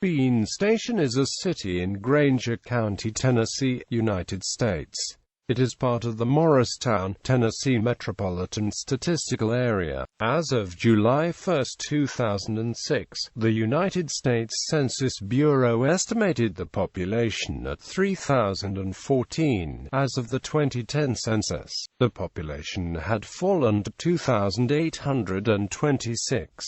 Bean Station is a city in Grainger County, Tennessee, United States. It is part of the Morristown, Tennessee Metropolitan Statistical Area. As of July 1, 2006, the United States Census Bureau estimated the population at 3,014. As of the 2010 census, the population had fallen to 2,826.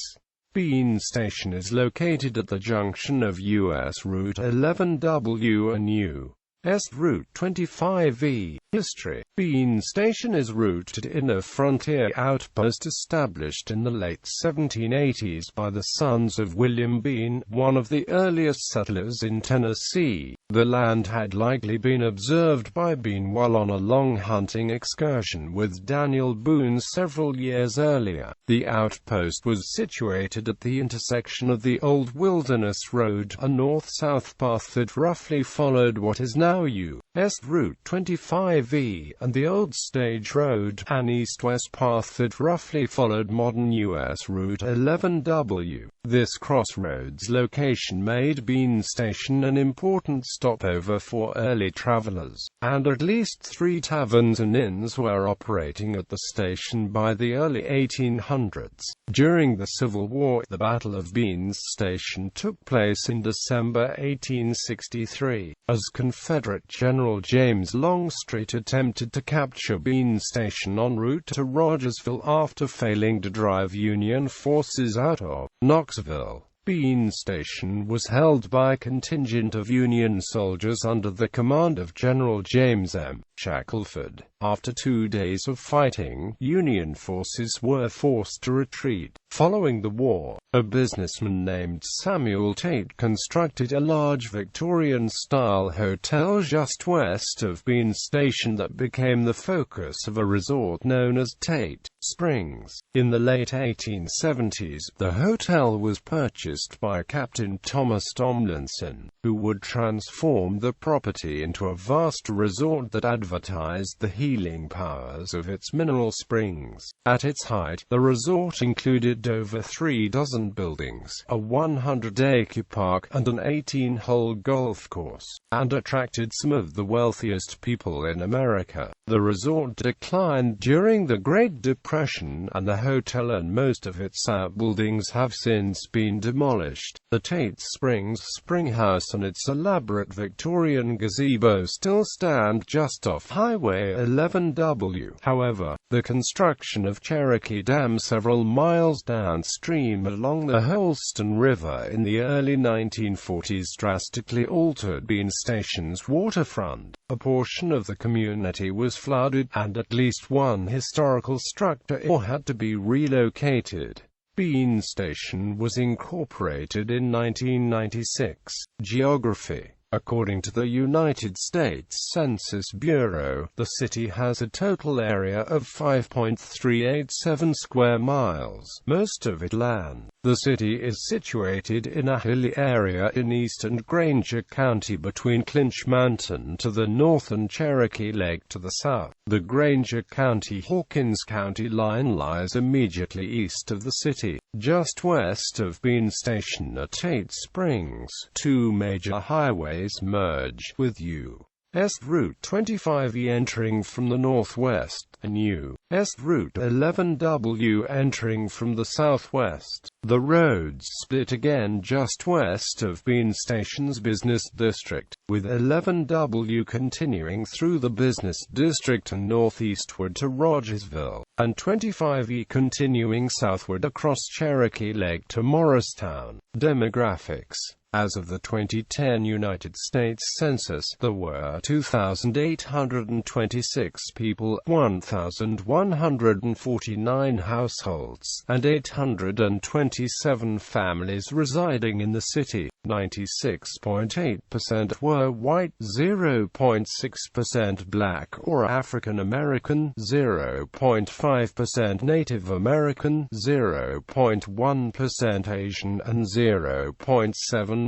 Bean Station is located at the junction of U.S. Route 11W and U.S. Route 25E. History. Bean Station is rooted in a frontier outpost established in the late 1780s by the sons of William Bean, one of the earliest settlers in Tennessee. The land had likely been observed by Bean while on a long hunting excursion with Daniel Boone several years earlier. The outpost was situated at the intersection of the Old Wilderness Road, a north-south path that roughly followed what is now U.S. Route 25E, and the Old Stage Road, an east-west path that roughly followed modern U.S. Route 11W. This crossroads location made Bean Station an important stopover for early travelers, and at least 3 taverns and inns were operating at the station by the early 1800s. During the Civil War, the Battle of Bean Station took place in December 1863, as Confederate General James Longstreet attempted to capture Bean Station en route to Rogersville after failing to drive Union forces out of Knoxville. Bean Station was held by a contingent of Union soldiers under the command of General James M. Shackelford. After 2 days of fighting, Union forces were forced to retreat. Following the war, a businessman named Samuel Tate constructed a large Victorian-style hotel just west of Bean Station that became the focus of a resort known as Tate Springs. In the late 1870s, the hotel was purchased by Captain Thomas Tomlinson, who would transform the property into a vast resort that advertised the healing powers of its mineral springs. At its height, the resort included over 3 dozen buildings, a 100-acre park, and an 18-hole golf course, and attracted some of the wealthiest people in America. The resort declined during the Great Depression, and the hotel and most of its outbuildings have since been demolished. The Tate Springs Spring House and its elaborate Victorian gazebo still stand just off Highway 11W. However, the construction of Cherokee Dam several miles downstream along the Holston River in the early 1940s drastically altered Bean Station's waterfront. A portion of the community was flooded, and at least one historical structure had to be relocated. Bean Station was incorporated in 1996. Geography. According to the United States Census Bureau, the city has a total area of 5.387 square miles, most of it land. The city is situated in a hilly area in eastern Grainger County between Clinch Mountain to the north and Cherokee Lake to the south. The Grainger County-Hawkins County line lies immediately east of the city. Just west of Bean Station at Tate Springs, 2 major highways merge, with U.S. Route 25E entering from the northwest, and U.S. Route 11W entering from the southwest. The roads split again just west of Bean Station's business district, with 11W continuing through the business district and northeastward to Rogersville, and 25E continuing southward across Cherokee Lake to Morristown. Demographics. As of the 2010 United States Census, there were 2,826 people, 1,149 households, and 827 families residing in the city. 96.8% were white, 0.6% black or African American, 0.5% Native American, 0.1% Asian, and 0.7%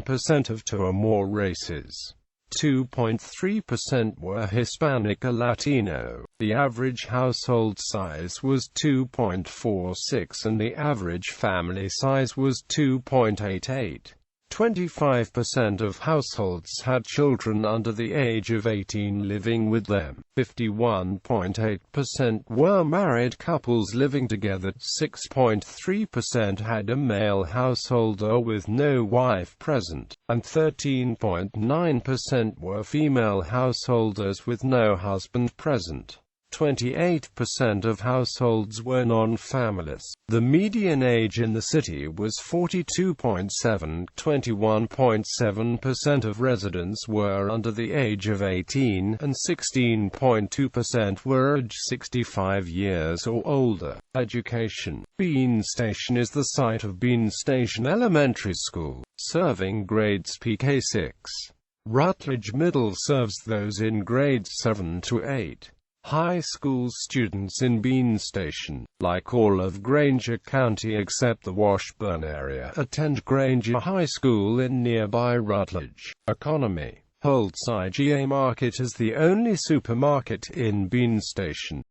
of 2 or more races. 2.3% were Hispanic or Latino. The average household size was 2.46 and the average family size was 2.88. 25% of households had children under the age of 18 living with them. 51.8% were married couples living together. 6.3% had a male householder with no wife present, and 13.9% were female householders with no husband present. 28% of households were non-families. The median age in the city was 42.7. 21.7% of residents were under the age of 18, and 16.2% were aged 65 years or older. Education. Bean Station is the site of Bean Station Elementary School, serving grades PK6. Rutledge Middle serves those in grades 7 to 8. High school students in Bean Station, like all of Grainger County except the Washburn area, attend Grainger High School in nearby Rutledge. Economy. Holt's IGA Market is the only supermarket in Bean Station.